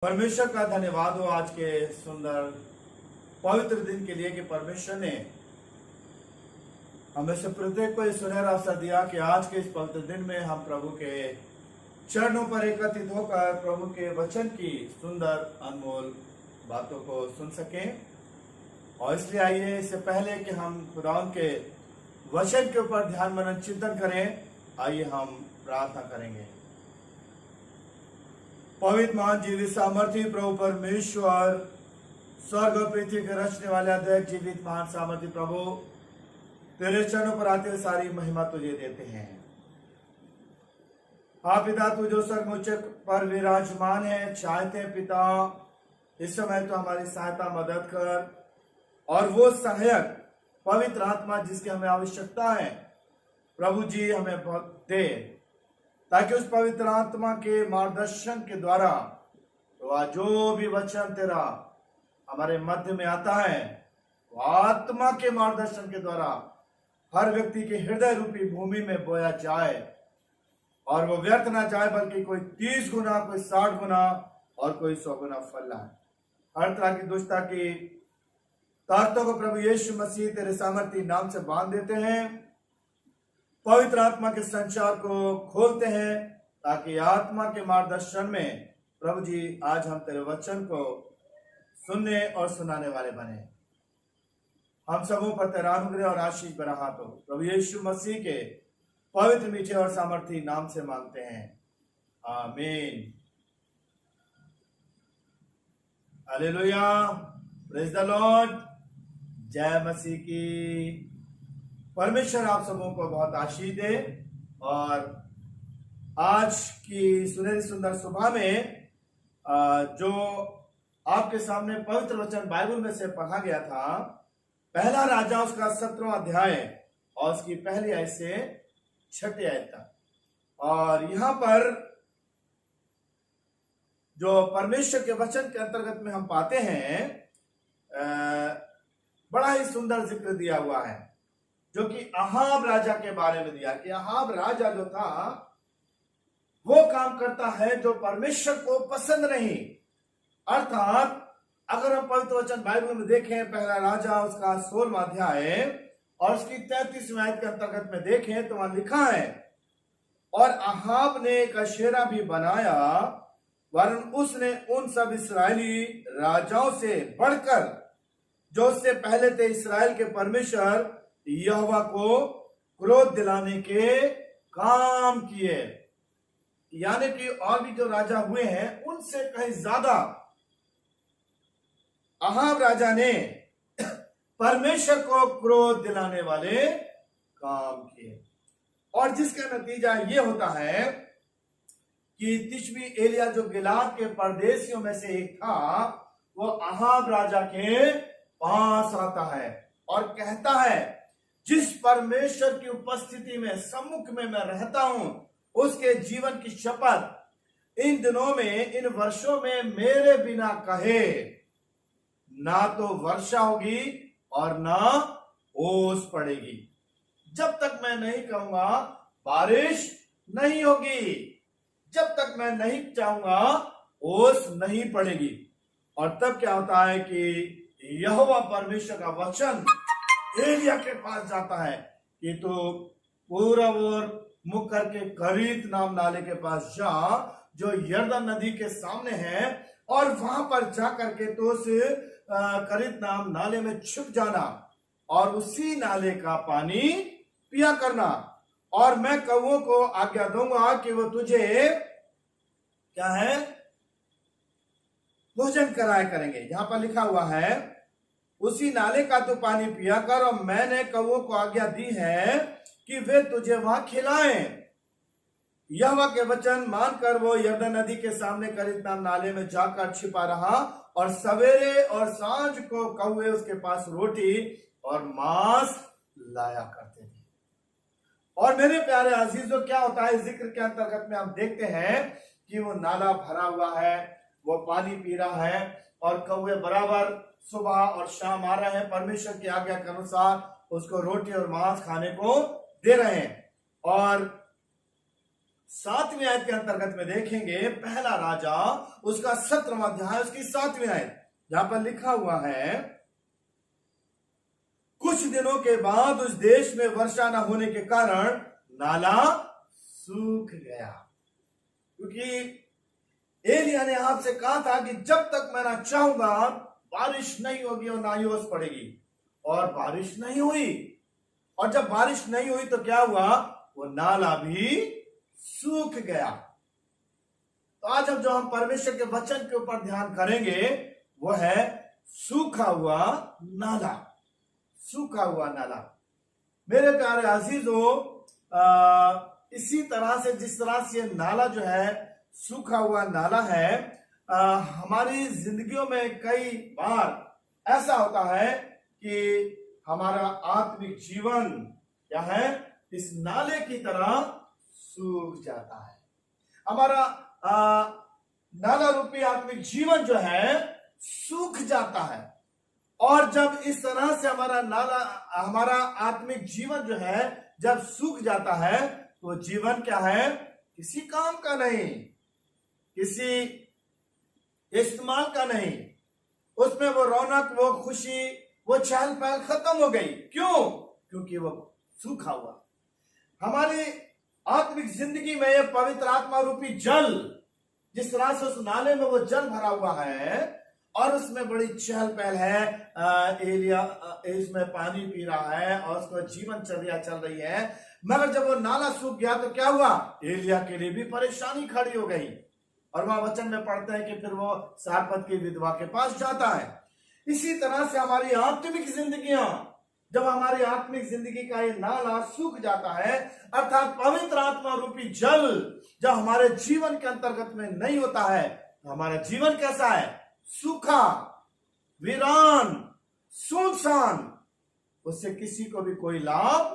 परमेश्वर का धन्यवाद हो आज के सुंदर पवित्र दिन के लिए कि परमेश्वर ने हमें से प्रत्येक को यह सुनहरा अवसर दिया कि आज के इस पवित्र दिन में हम प्रभु के चरणों पर एकत्रित होकर प्रभु के वचन की सुंदर अनमोल बातों को सुन सकें। और इसलिए आइए, इससे पहले कि हम खुदा के वचन के ऊपर ध्यान मनन चिंतन करें, आइए हम प्रार्थना करेंगे। पवित्र महान जीवित सामर्थी प्रभु परमेश्वर, स्वर्ग और पृथ्वी के रचने वाले अद्वैत जीवित महान सामर्थी प्रभु, तेरे चरणों पर आते हुए सारी महिमा तुझे देते हैं। हाँ पिता, तू जो स्वर्ग उच्च पर विराजमान है, चाहते हैं पिता इस समय तो हमारी सहायता मदद कर, और वो सहायक पवित्र आत्मा जिसकी हमें आवश्यकता है प्रभु जी हमें दे, ताकि उस पवित्र आत्मा के मार्गदर्शन के द्वारा तो आज जो भी वचन तेरा हमारे मध्य में आता है, वो आत्मा के मार्गदर्शन के द्वारा हर व्यक्ति के हृदय रूपी भूमि में बोया जाए, और वो व्यर्थ ना जाए, बल्कि कोई 30 गुना, कोई 60 गुना और कोई 100 गुना फल लाए। हर तरह की दुष्टता की ताकतों को प्रभु यीशु मसीह तेरे सामर्थी नाम से बांध देते हैं, पवित्र आत्मा के संचार को खोलते हैं, ताकि आत्मा के मार्गदर्शन में प्रभु जी आज हम तेरे वचन को सुनने और सुनाने वाले बने। हम सबों पर तेरा अनुग्रह और आशीष बना हाथ हो, प्रभु यीशु मसीह के पवित्र मीठे और सामर्थी नाम से मांगते हैं, आमीन। हालेलुया, प्रेज द लॉर्ड, जय मसीह की। परमेश्वर आप सबों को बहुत आशीष दे। और आज की सुनहरी सुंदर सुबह में जो आपके सामने पवित्र वचन बाइबल में से पढ़ा गया था, पहला राजा उसका 17वां अध्याय और उसकी पहली आयत से 6ठी आयत तक। और यहां पर जो परमेश्वर के वचन के अंतर्गत में हम पाते हैं, बड़ा ही सुंदर जिक्र दिया हुआ है, जो कि अहाब राजा के बारे में दिया कि अहाब राजा जो था वो काम करता है जो परमेश्वर को पसंद नहीं। अर्थात अगर हम पवित्र वचन बाइबल में देखें, पहला राजा उसका 16वां अध्याय और उसकी 33वीं आयत के अंतर्गत में देखें तो वहां लिखा है, और अहाब ने एक अशेरा भी बनाया, वरन उसने उन सब इस्राएली राजाओं से बढ़कर जो उससे पहले थे इस्राएल के परमेश्वर यहोवा को क्रोध दिलाने के काम किए। यानी कि और भी जो राजा हुए हैं उनसे कहीं ज्यादा अहाब राजा ने परमेश्वर को क्रोध दिलाने वाले काम किए, और जिसका नतीजा ये होता है कि तिशबी एलिया जो गिलाद के परदेशियों में से एक था, वो अहाब राजा के पास आता है और कहता है, जिस परमेश्वर की उपस्थिति में सम्मुख में मैं रहता हूं, उसके जीवन की शपथ इन दिनों में, इन वर्षों में मेरे बिना कहे ना तो वर्षा होगी और ना ओस पड़ेगी। जब तक मैं नहीं कहूंगा बारिश नहीं होगी, जब तक मैं नहीं चाहूंगा ओस नहीं पड़ेगी। और तब क्या होता है कि यहोवा परमेश्वर का वचन एलिया के पास जाता है कि तो पूरब ओर मुख करके करीत नाम नाले के पास जा, जो यरदन नदी के सामने है, और वहां पर जा करके तो उस करीत नाम नाले में छुप जाना और उसी नाले का पानी पिया करना, और मैं कौओं को आज्ञा दूंगा कि वो तुझे क्या है, भोजन कराया करेंगे। यहां पर लिखा हुआ है, उसी नाले का तू पानी पिया कर, और मैंने कौओं को आज्ञा दी है कि वे तुझे वहां खिलाएं। यहोवा के वचन मानकर वो यरदन नदी के सामने करीत नाम नाले में जाकर छिपा रहा, और सवेरे और सांझ को कौए उसके पास रोटी और मांस लाया करते थे। और मेरे प्यारे अजीजों, क्या होता है जिक्र के अंतर्गत में हम देखते हैं कि वो नाला भरा हुआ है, वो पानी पी रहा है, और कौए बराबर सुबह और शाम आ रहे हैं, परमेश्वर की आज्ञा के अनुसार उसको रोटी और मांस खाने को दे रहे हैं। और 7वीं आयत के अंतर्गत में देखेंगे, पहला राजा उसका 17वां अध्याय उसकी 7वीं आयत, जहां पर लिखा हुआ है, कुछ दिनों के बाद उस देश में वर्षा न होने के कारण नाला सूख गया। क्योंकि एलिया ने आपसे कहा था कि जब तक मैं ना चाहूंगा बारिश नहीं होगी और ना ही ओस पड़ेगी, और बारिश नहीं हुई। और जब बारिश नहीं हुई तो क्या हुआ, वो नाला भी सूख गया। तो आज हम जो हम परमेश्वर के वचन के ऊपर ध्यान करेंगे वो है सूखा हुआ नाला। सूखा हुआ नाला। मेरे प्यारे अजीजों, इसी तरह से जिस तरह से नाला जो है सूखा हुआ नाला है, हमारी जिंदगियों में कई बार ऐसा होता है कि हमारा आत्मिक जीवन क्या है, इस नाले की तरह सूख जाता है। हमारा नाला रूपी आत्मिक जीवन जो है सूख जाता है। और जब इस तरह से हमारा आत्मिक जीवन जो है जब सूख जाता है तो जीवन क्या है, किसी काम का नहीं, किसी इस्तेमाल का नहीं। उसमें वो रौनक, वो खुशी, वो चहल पहल खत्म हो गई। क्यों? क्योंकि वो सूखा हुआ। हमारी आत्मिक जिंदगी में ये पवित्र आत्मा रूपी जल, जिस तरह से उस नाले में वो जल भरा हुआ है और उसमें बड़ी चहल पहल है, एलिया इसमें पानी पी रहा है और उसको जीवन चर्या चल रही है, मगर जब वो नाला सूख गया तो क्या हुआ, एलिया के लिए भी परेशानी खड़ी हो गई। और वहां वचन में पढ़ते हैं कि फिर वो सारपत की विधवा के पास जाता है। इसी तरह से हमारी आत्मिक जिंदगियां, जब हमारी आत्मिक जिंदगी का ये नाला सूख जाता है, अर्थात पवित्र आत्मा रूपी जल जब हमारे जीवन के अंतर्गत में नहीं होता है, तो हमारा जीवन कैसा है, सूखा, वीरान, सुनसान। उससे किसी को भी कोई लाभ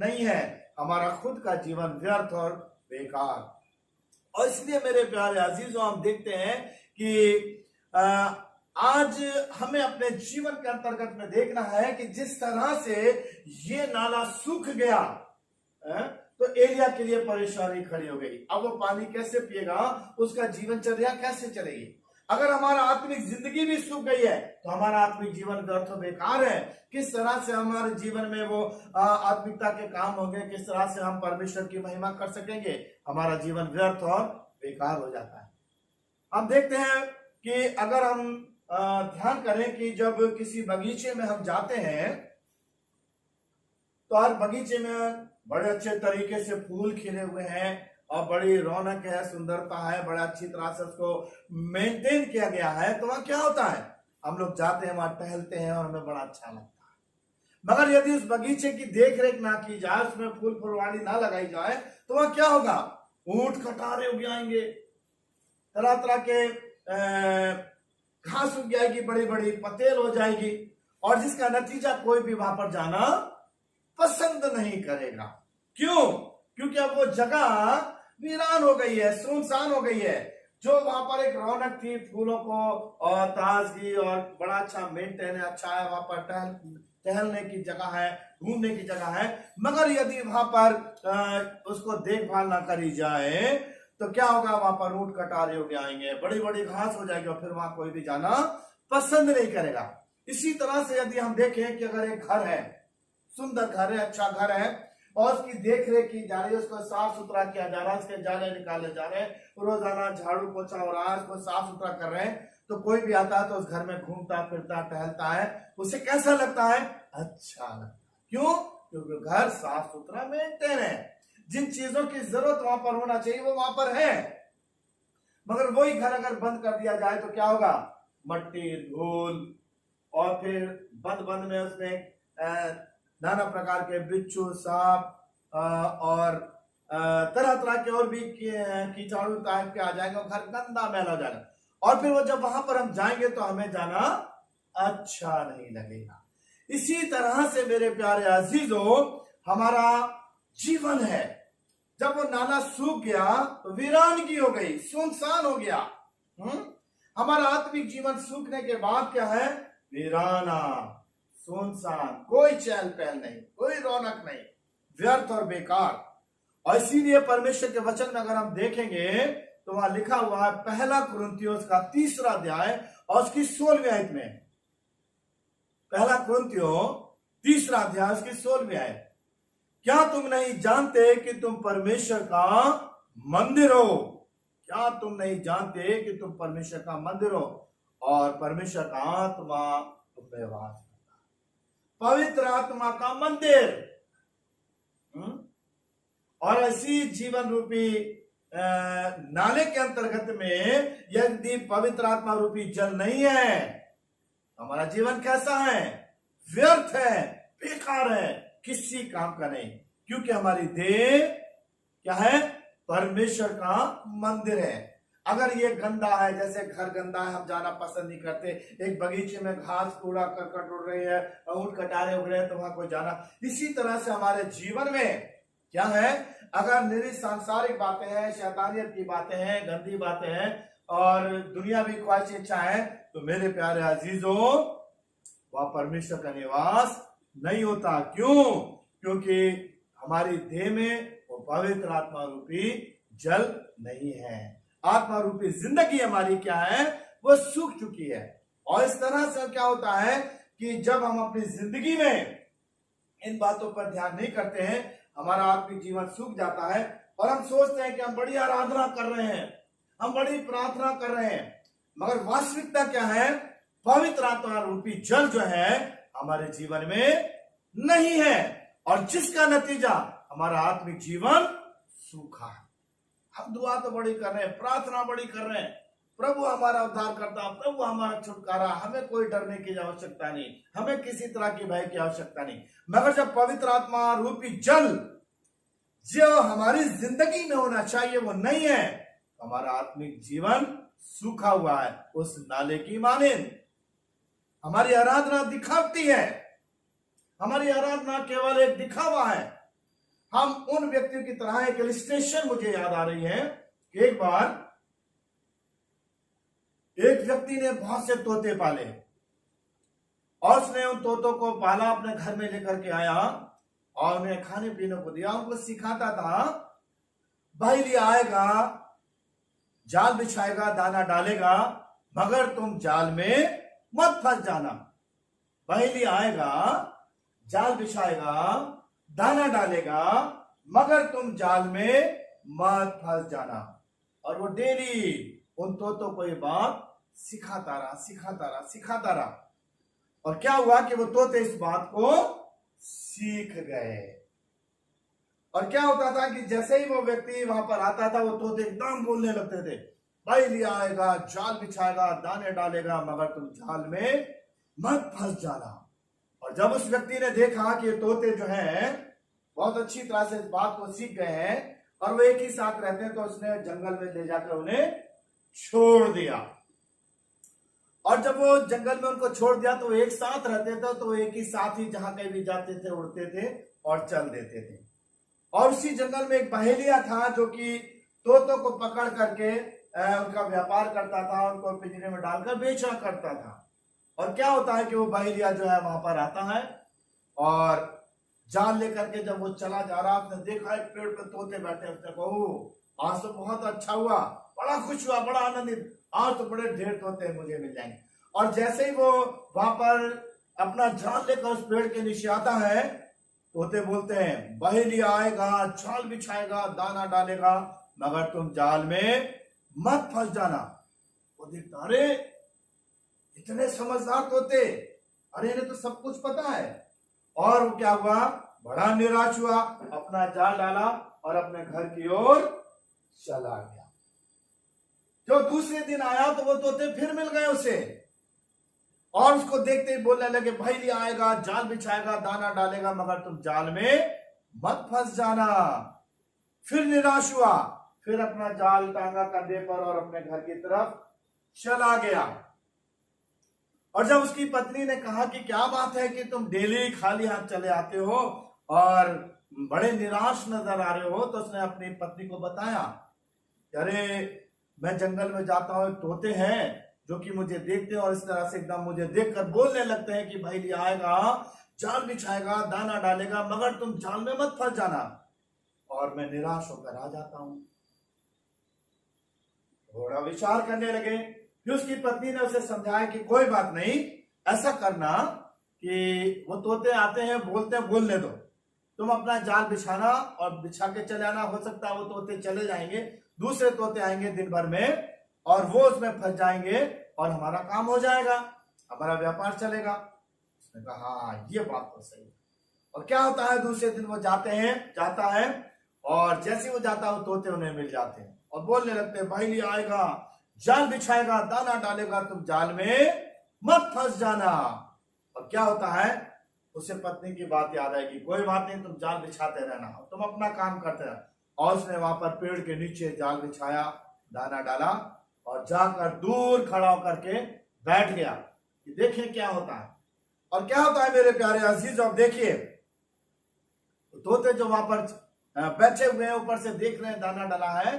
नहीं है। हमारा खुद का जीवन व्यर्थ और बेकार। और इसलिए मेरे प्यारे अजीजों, हम देखते हैं कि आज हमें अपने जीवन के अंतर्गत में देखना है कि जिस तरह से ये नाला सूख गया तो एलिया के लिए परेशानी खड़ी हो गई। अब वो पानी कैसे पिएगा, उसका जीवनचर्या कैसे चलेगी। अगर हमारा आत्मिक जिंदगी भी सूख गई है तो हमारा आत्मिक जीवन व्यर्थ और बेकार है। किस तरह से हमारे जीवन में वो आत्मिकता के काम होंगे, किस तरह से हम परमेश्वर की महिमा कर सकेंगे, हमारा जीवन व्यर्थ और बेकार हो जाता है। हम देखते हैं कि अगर हम ध्यान करें कि जब किसी बगीचे में हम जाते हैं तो हर बगीचे में बड़े अच्छे तरीके से फूल खिले हुए हैं और बड़ी रौनक है, सुंदरता है, बड़ा अच्छी तरह से उसको मेंटेन किया गया है। तो वहां क्या होता है, हम लोग जाते हैं, वहां टहलते हैं और हमें बड़ा अच्छा लगता है। मगर यदि उस बगीचे की देख रेख ना की जाए, उसमें फूल फुलवाड़ी ना लगाई जाए, तो वह क्या होगा, ऊंट खटारे उग जाएंगे, तरह तरह के घास उग जाएगी, बड़ी बड़ी पतेल हो जाएगी, और जिसका नतीजा कोई भी वहां पर जाना पसंद नहीं करेगा। क्यों? क्योंकि अब वो जगह वीरान हो गई है, सुनसान हो गई है। जो वहां पर एक रौनक थी फूलों को और ताजगी और बड़ा अच्छा मेंटेन है, अच्छा है, वहां पर टहलने की जगह है, घूमने की जगह है, मगर यदि वहां पर उसको देखभाल ना करी जाए तो क्या होगा, वहां पर ऊंट कटारे हो आएंगे, बड़ी बड़ी घास हो जाएगी और फिर वहां कोई भी जाना पसंद नहीं करेगा। इसी तरह से यदि हम देखें कि अगर एक घर है, सुंदर घर है, अच्छा घर है, और उसकी देख रेख की जा रही है, उसको साफ सुथरा किया जा रहा है, उसके जाले निकाले जा रहे हैं, रोजाना झाड़ू पोछा हो रहा है, उसको साफ सुथरा कर रहे हैं, तो कोई भी आता है तो उस घर में घूमता फिरता टहलता है, उसे कैसा लगता है, अच्छा लगता है। क्यों? क्योंकि घर साफ सुथरा मेंटेन है, जिन चीजों की जरूरत वहां पर होना चाहिए वो वहां पर है। मगर वही घर अगर बंद कर दिया जाए तो क्या होगा, मट्टी, धूल, और फिर बंद बंद में उसमें नाना प्रकार के बिच्छू, सांप और तरह तरह के और भी कीटाणु टाइप के आ जाएंगे और घर गंदा मैला हो जाएगा। और फिर वो जब वहां पर हम जाएंगे तो हमें जाना अच्छा नहीं लगेगा। इसी तरह से मेरे प्यारे अजीजों, हमारा जीवन है, जब वो नाला सूख गया तो वीरानगी हो गई, सुनसान हो गया। हमारा आत्मिक जीवन सूखने के बाद क्या है, वीराना, सुनसान, कोई चहल पहल नहीं, कोई रौनक नहीं, व्यर्थ और बेकार। और इसीलिए परमेश्वर के वचन में अगर हम देखेंगे तो वहां लिखा हुआ है 1 कुरिन्थियों का 3 अध्याय और उसकी 16वीं आयत में। 1 कुरिन्थियों 3 अध्याय उसकी 16वीं आयत, क्या तुम नहीं जानते कि तुम परमेश्वर का मंदिर हो? क्या तुम नहीं जानते कि तुम परमेश्वर का मंदिर हो और परमेश्वर का आत्मा तुम में वास करता है? पवित्र आत्मा का मंदिर। और ऐसी जीवन रूपी नाले के अंतर्गत में यदि पवित्र आत्मा रूपी जल नहीं है, हमारा जीवन कैसा है? व्यर्थ है, बेकार है, किसी काम का नहीं, क्योंकि हमारी देह क्या है? परमेश्वर का मंदिर है। अगर ये गंदा है, जैसे घर गंदा है, हम जाना पसंद नहीं करते। एक बगीचे में घास कूड़ा करकट उड़ रही है, ऊंट कटारे उड़ रहे हैं, तो वहां कोई जाना। इसी तरह से हमारे जीवन में क्या है? अगर निरी सांसारिक बातें हैं, शैतानियत की बातें हैं, गंदी बातें हैं और दुनियावी ख्वाहिश इच्छा है, तो मेरे प्यारे अजीजों, वह परमेश्वर का निवास नहीं होता। क्यों? क्योंकि हमारी देह में वो पवित्र आत्मा रूपी जल नहीं है। आत्मा रूपी जिंदगी हमारी क्या है? वो सूख चुकी है। और इस तरह से क्या होता है कि जब हम अपनी जिंदगी में इन बातों पर ध्यान नहीं करते हैं, हमारा आत्मिक जीवन सूख जाता है और हम सोचते हैं कि हम बड़ी आराधना कर रहे हैं, हम बड़ी प्रार्थना कर रहे हैं, मगर वास्तविकता क्या है? पवित्र आत्मा रूपी जल जो है हमारे जीवन में नहीं है, और जिसका नतीजा हमारा आत्मिक जीवन सूखा है। हम दुआ तो बड़ी कर रहे हैं, प्रार्थना बड़ी कर रहे हैं, प्रभु हमारा उद्धार करता, प्रभु हमारा छुटकारा, हमें कोई डरने की आवश्यकता नहीं, हमें किसी तरह की भय की आवश्यकता नहीं। मगर जब पवित्र आत्मा रूपी जल जो हमारी जिंदगी में होना चाहिए वो नहीं है, हमारा आत्मिक जीवन सूखा हुआ है, उस नाले की मानिंद। हमारी आराधना दिखावटी है, हमारी आराधना केवल एक दिखावा है। हम उन व्यक्तियों की तरह, एक इलस्ट्रेशन मुझे याद आ रही है। एक बार एक व्यक्ति ने बहुत से तोते पाले और उसने उन तोतों को पाला, अपने घर में लेकर के आया और उन्हें खाने पीने को दिया। उनको सिखाता था, बहेली आएगा, जाल बिछाएगा, दाना डालेगा, मगर तुम जाल में मत फंस जाना। बहेली आएगा, जाल बिछाएगा, दाना डालेगा, मगर तुम जाल में मत फंस जाना। और वो डेली उन तोतों को ये बात सिखाता रहा। और क्या हुआ कि वो तोते इस बात को सीख गए। और क्या होता था कि जैसे ही वो व्यक्ति वहां पर आता था, वो तोते एकदम बोलने लगते थे, बहेली आएगा, जाल बिछाएगा, दाने डालेगा, मगर तुम जाल में मत फंस जाना। और जब उस व्यक्ति ने देखा कि ये तोते जो हैं बहुत अच्छी तरह से इस बात को सीख गए हैं और वो एक ही साथ रहते हैं, तो उसने जंगल में ले जाकर उन्हें छोड़ दिया। और जब वो जंगल में उनको छोड़ दिया तो एक साथ रहते थे, तो एक ही साथ ही जहां कहीं भी जाते थे, उड़ते थे और चल देते थे। और उसी जंगल में एक बहेलिया था जो कि तोतों को पकड़ करके उनका व्यापार करता था, उनको पिंजरे में डालकर बेचा करता था। और क्या होता है कि वो बहेलिया जो है वहां पर आता है और जाल लेकर के जब वो चला जा रहा, उसने देखा एक पेड़ पे तोते बैठे, उसने कहा आज तो बहुत अच्छा हुआ, बड़ा खुश हुआ, बड़ा आनंदित, आज तो बड़े ढेर तोते मुझे मिल जाएंगे। और जैसे ही वो वहां पर अपना जाल लेकर उस पेड़ के नीचे आता है, तोते बोलते हैं, बहेलिया आएगा, जाल बिछाएगा, दाना डालेगा, मगर तुम जाल में मत फंस जाना। वो देखता, अरे इतने समझदार तोते, अरे इन्हें तो सब कुछ पता है। और वो क्या हुआ? बड़ा निराश हुआ, अपना जाल डाला और अपने घर की ओर चला गया। जो दूसरे दिन आया तो वो तोते फिर मिल गए उसे और उसको देखते ही बोलने लगे, बहेलिया आएगा, जाल बिछाएगा, दाना डालेगा, मगर तुम जाल में मत फंस जाना। फिर निराश हुआ, फिर अपना जाल टांगा कंधे पर और अपने घर की तरफ चला गया। और जब उसकी पत्नी ने कहा कि क्या बात है कि तुम डेली खाली हाथ चले आते हो और बड़े निराश नजर आ रहे हो, तो उसने अपनी पत्नी को बताया, अरे मैं जंगल में जाता हूं, तोते हैं जो कि मुझे देखते हैं और इस तरह से एकदम मुझे देखकर बोलने लगते हैं कि बहेलिया आएगा, जाल बिछाएगा, दाना डालेगा, मगर तुम जाल में मत फंस जाना। और मैं निराश होकर आ जाता हूं। थोड़ा विचार करने लगे। फिर उसकी पत्नी ने उसे समझाया कि कोई बात नहीं, ऐसा करना कि वो तोते आते हैं, बोलते हैं, बोलने दो, तुम अपना जाल बिछाना और बिछा के चले आना। हो सकता है वो तोते चले जाएंगे, दूसरे तोते आएंगे दिन भर में और वो उसमें फंस जाएंगे और हमारा काम हो जाएगा, हमारा व्यापार चलेगा। उसने कहा हाँ, ये बात तो सही है। और क्या होता है, दूसरे दिन वो जाता है और जैसे वो जाता है वो तोते उन्हें मिल जाते हैं और बोलने लगते हैं, भाई लिया आएगा, जाल बिछाएगा, दाना डालेगा, तुम जाल में मत फंस जाना। और क्या होता है, उसे पत्नी की बात याद आएगी, कोई बात नहीं, तुम जाल बिछाते रहना, तुम अपना काम करते रहना। और उसने वहां पर पेड़ के नीचे जाल बिछाया, दाना डाला और जाकर दूर खड़ा होकर के बैठ गया कि देखें क्या होता है। और क्या होता है मेरे प्यारे अजीज, अब देखिए तोते जो वहां पर बैठे हुए हैं, ऊपर से देख रहे हैं दाना डाला है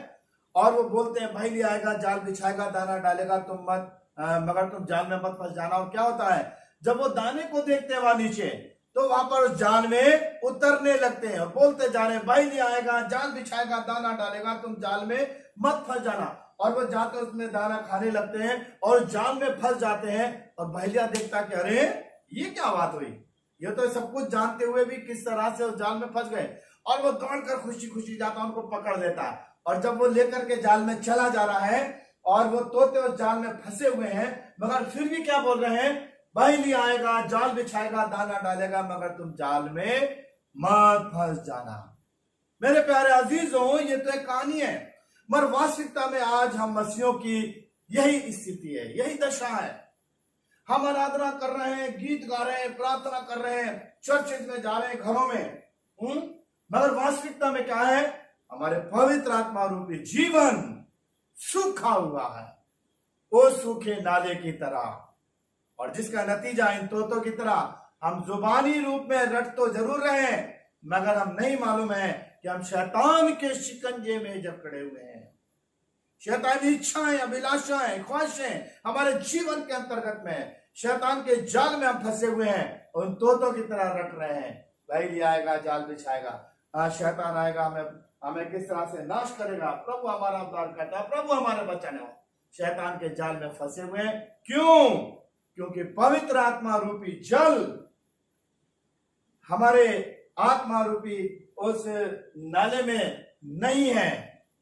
और वो बोलते हैं, भाई लिया आएगा, जाल बिछाएगा, दाना डालेगा, तुम मत मगर तुम जाल में मत फंस जाना। और क्या होता है, जब वो दाने को देखते हैं वहां नीचे, तो वहां पर उस जाल में उतरने लगते हैं और बोलते जा रहे हैं, भाई लिया आएगा, जाल बिछाएगा, दाना डालेगा, तुम जाल में मत फंस जाना। और वो जाकर उसमें दाना खाने लगते हैं और जाल में फंस जाते हैं। और भैया देखता कि अरे ये क्या बात हुई, ये तो सब कुछ जानते हुए भी किस तरह से उस जाल में फंस गए। और वो दौड़कर खुशी खुशी जाता, उनको पकड़ लेता है। और जब वो लेकर के जाल में चला जा रहा है और वो तोते उस जाल में फंसे हुए हैं, मगर फिर भी क्या बोल रहे हैं, भाई लिया आएगा, जाल बिछाएगा, दाना डालेगा, मगर तुम जाल में मत फंस जाना। मेरे प्यारे अजीजों, ये तो एक कहानी है, मगर वास्तविकता में आज हम मसीहों की यही स्थिति है, यही दशा है। हम आराधना कर रहे हैं, गीत गा रहे हैं, प्रार्थना कर रहे हैं, चर्च में जा रहे हैं, घरों में, मगर वास्तविकता में क्या है, हमारे पवित्र आत्मा रूपी जीवन सूखा हुआ है, वो सूखे नाले की तरह। और जिसका नतीजा इन तोतों की तरह हम जुबानी रूप में रट तो जरूर रहे हैं, मगर हम नहीं मालूम है कि हम शैतान के शिकंजे में जकड़े हुए हैं। शैतानी इच्छाएं, अभिलाषाएं, ख्वाहिशें हमारे जीवन के अंतर्गत में शैतान के जाल में हम फंसे हुए हैं, उन तोतों की तरह रट रहे हैं। भाई लिया आएगा, जाल बिछाएगा, शैतान आएगा, हमें किस तरह से नाश करेगा, प्रभु हमारा उद्धार करता है, प्रभु हमारे बचाने हो। शैतान के जाल में फंसे हुए हैं। क्यों? क्योंकि पवित्र आत्मा रूपी जल हमारे आत्मा रूपी उस नाले में नहीं है,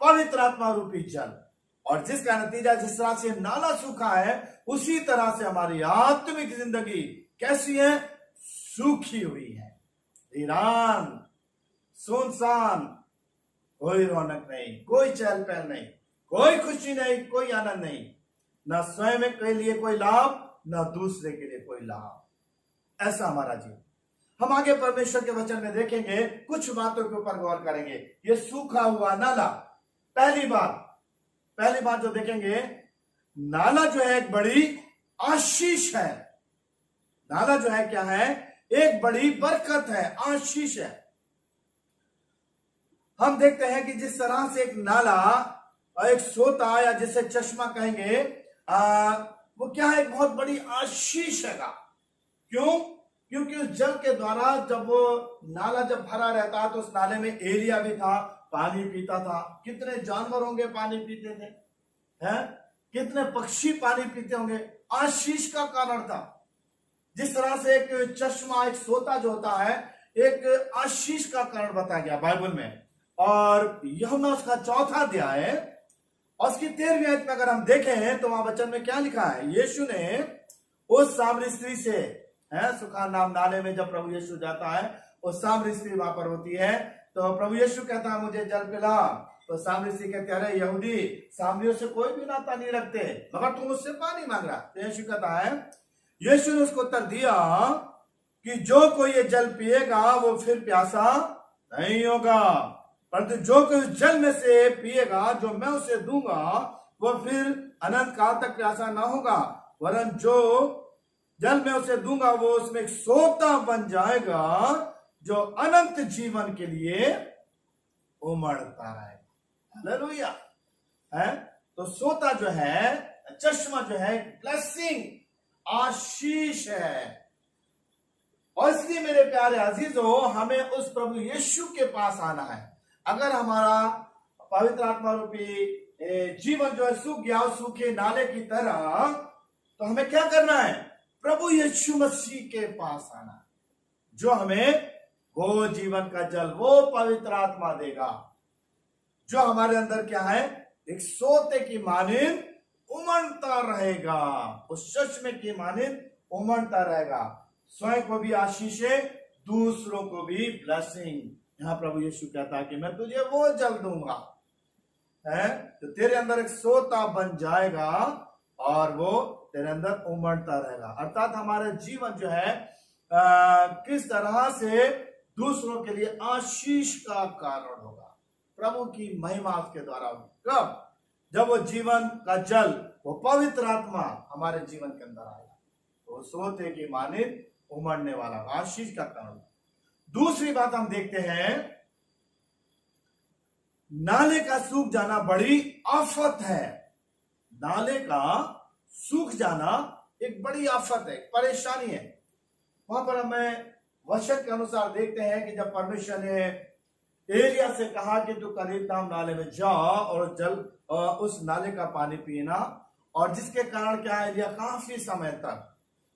पवित्र आत्मा रूपी जल। और जिसका नतीजा, जिस तरह से नाला सूखा है, उसी तरह से हमारी आत्मिक जिंदगी कैसी है, सूखी हुई है, वीरान, सुनसान, कोई रौनक नहीं, कोई चहल पहल नहीं, कोई खुशी नहीं, कोई आनंद नहीं, न स्वयं के लिए कोई लाभ, न दूसरे के लिए कोई लाभ। ऐसा हमारा जीवन। हम आगे परमेश्वर के वचन में देखेंगे, कुछ बातों के ऊपर गौर करेंगे। ये सूखा हुआ नाला, पहली बात जो देखेंगे, नाला जो है एक बड़ी आशीष है। नाला जो है क्या है, एक बड़ी बरकत है, आशीष है। हम देखते हैं कि जिस तरह से एक नाला, एक सोता या जिसे चश्मा कहेंगे, वो क्या है, एक बहुत बड़ी आशीष है। क्यों? क्योंकि उस जल के द्वारा जब वो नाला जब भरा रहता तो उस नाले में एलिया भी था, पानी पीता था। कितने जानवर होंगे पानी पीते थे, हैं? कितने पक्षी पानी पीते होंगे, आशीष का कारण था। जिस तरह से एक चश्मा, एक सोता जो होता है, एक आशीष का कारण बताया गया बाइबल में। और यूहन्ना उसका 4वां अध्याय है और उसकी 13वीं आयत में अगर हम देखें तो वहां वचन में क्या लिखा है, यीशु ने उस सामरी स्त्री से, है सुखा नाम नाले में जब प्रभु यीशु जाता है, उस सामरी स्त्री वहां पर होती है, तो प्रभु यीशु कहता है मुझे जल पिला। तो सामरी स्त्री कहते अरे यहूदी सामरियों से कोई भी नाता नहीं रखते, मगर तुम उससे पानी मांग रहा। तो यीशु कहता है, यीशु ने उसको उत्तर दिया कि जो कोई ये जल पिएगा वो फिर प्यासा नहीं होगा, परंतु जो कोई उस जल में से पिएगा जो मैं उसे दूंगा वो फिर अनंत काल तक प्यासा ना होगा, वरन जो जल में उसे दूंगा वो उसमें एक सोता बन जाएगा जो अनंत जीवन के लिए उमड़ता रहेगा। हालेलुया। है तो सोता जो है, चश्मा जो है, ब्लेसिंग, आशीष है। और इसलिए मेरे प्यारे अजीजों, हमें उस प्रभु यीशु के पास आना है, अगर हमारा पवित्र आत्मा रूपी जीवन जो है सूख गया, सूखे नाले की तरह, तो हमें क्या करना है? प्रभु यीशु मसीह के पास आना, जो हमें वो जीवन का जल, वो पवित्र आत्मा देगा, जो हमारे अंदर क्या है? एक सोते की मानिंद उमड़ता रहेगा, उस चश्मे की मानिंद उमड़ता रहेगा, स्वयं को भी आशीषें, दूसरों को भी ब्लेसिंग। यहां प्रभु यीशु कहता है कि मैं तुझे वो जल दूंगा, है तो तेरे अंदर एक सोता बन जाएगा और वो तेरे अंदर उमड़ता रहेगा। अर्थात हमारा जीवन जो है किस तरह से दूसरों के लिए आशीष का कारण होगा, प्रभु की महिमा के द्वारा होगी। कब? जब वो जीवन का जल, वो पवित्र आत्मा हमारे जीवन के अंदर आएगा, तो सोते की मानिंद उमड़ने वाला आशीष का कारण। दूसरी बात हम देखते हैं, नाले का सूख जाना बड़ी आफत है। नाले का सूख जाना एक बड़ी आफत है, परेशानी है। वहां पर हमें वचन के अनुसार देखते हैं कि जब परमेश्वर ने एलिया से कहा कि तू करीताम नाले में जा और जल उस नाले का पानी पीना, और जिसके कारण क्या है, एलिया काफी समय तक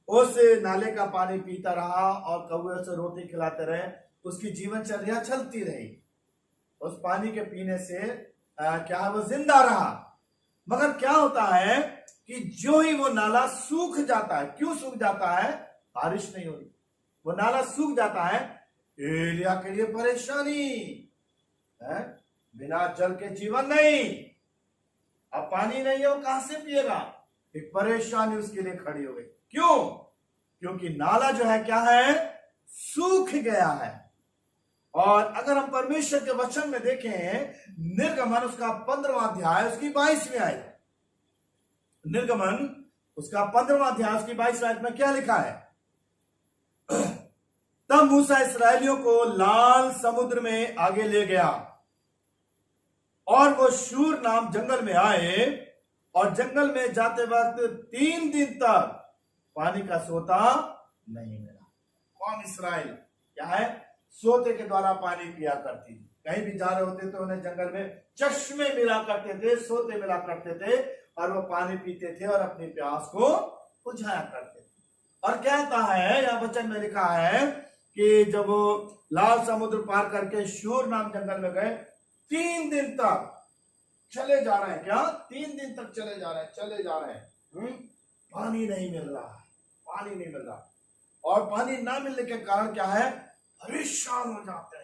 उस नाले का पानी पीता रहा और कौवे से रोटी खिलाते रहे, उसकी जीवनचर्या चलती रही, उस पानी के पीने से क्या है, वो जिंदा रहा। मगर क्या होता है कि जो ही वो नाला सूख जाता है, क्यों सूख जाता है? बारिश नहीं हो रही, वो नाला सूख जाता है, एलिया के लिए परेशानी है, बिना जल के जीवन नहीं, अब पानी नहीं है, वो कहां से पिएगा? एक परेशानी उसके लिए खड़ी हो गई। क्यों? क्योंकि नाला जो है क्या है, सूख गया है। और अगर हम परमेश्वर के वचन में देखें, निर्गमन उसका 15वां अध्याय उसकी 22वीं आयत, निर्गमन उसका 15वां अध्याय उसकी 22वीं आयत में क्या लिखा है? तब मूसा इस्राएलियों को लाल समुद्र में आगे ले गया और वो शूर नाम जंगल में आए, और जंगल में जाते वक्त 3 दिन तक पानी का सोता नहीं मिला। कौन? इस्राएल क्या है, सोते के द्वारा पानी पिया करती थी। कहीं भी जा रहे होते तो उन्हें जंगल में चश्मे मिला करते थे, सोते मिला करते थे, और वो पानी पीते थे और अपनी प्यास को बुझाया करते थे। और कहता है, यह वचन में लिखा है कि जब वो लाल समुद्र पार करके शूर नाम जंगल में गए, 3 दिन तक चले जा रहे हैं, क्या 3 दिन तक चले जा रहे हैं, पानी नहीं मिल रहा है, पानी नहीं मिल रहा। और पानी ना मिलने के कारण क्या है, परेशान हो जाते हैं।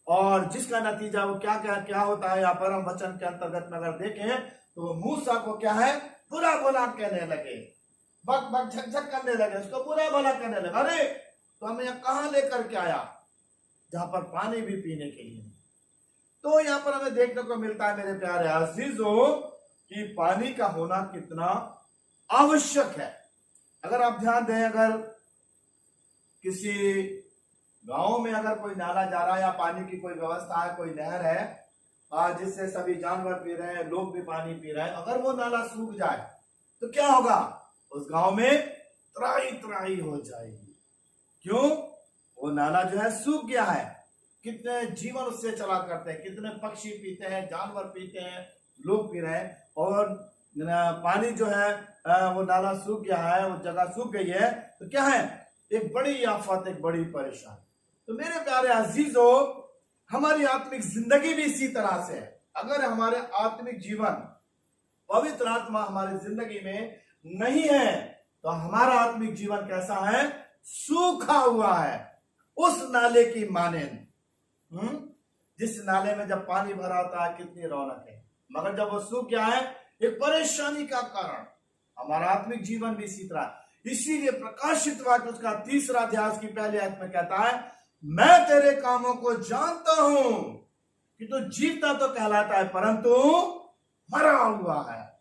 और जिसका नतीजा वो क्या होता है, यहाँ पर हम वचन के अंतर्गत में अगर देखें तो मूसा को क्या है, बुरा भला कहने लगे, बक बक झकझक करने लगे, उसको बुरा भला कहने लगे। अरे तो हमें यहाँ कहां लेकर के आया, जहां पर पानी भी पीने के लिए। तो यहाँ पर हमें देखने को मिलता है मेरे प्यारे अजीजों कि पानी का होना कितना आवश्यक है। अगर आप ध्यान दें, अगर किसी गांव में अगर कोई नाला जा रहा है या पानी की कोई व्यवस्था है, कोई नहर है जिससे सभी जानवर पी रहे हैं, लोग भी पानी पी रहे हैं, अगर वो नाला सूख जाए तो क्या होगा, उस गांव में त्राही हो जाएगी। क्यों? वो नाला जो है सूख गया है। कितने जीवन उससे चला करते हैं, कितने पक्षी पीते हैं, जानवर पीते हैं, लोग पी रहे हैं, और पानी जो है वो नाला सूख गया है, वो जगह सूख गई है, तो क्या है, एक बड़ी आफत, एक बड़ी परेशानी। तो मेरे प्यारे अजीजों, हमारी आत्मिक जिंदगी भी इसी तरह से है। अगर हमारे आत्मिक जीवन, पवित्र आत्मा हमारी जिंदगी में नहीं है, तो हमारा आत्मिक जीवन कैसा है, सूखा हुआ है, उस नाले की मानेंद। जिस नाले में जब पानी भरा होता है कितनी रौनक है, मगर जब वो सूख गया है, एक परेशानी का कारण। हमारा आत्मिक जीवन भी इसी तरह। इसीलिए प्रकाशित वाक्य उसका 3रा अध्याय की पहली आयत में कहता है, मैं तेरे कामों को जानता हूं कि तू जीवता तो कहलाता है परंतु मरा हुआ है,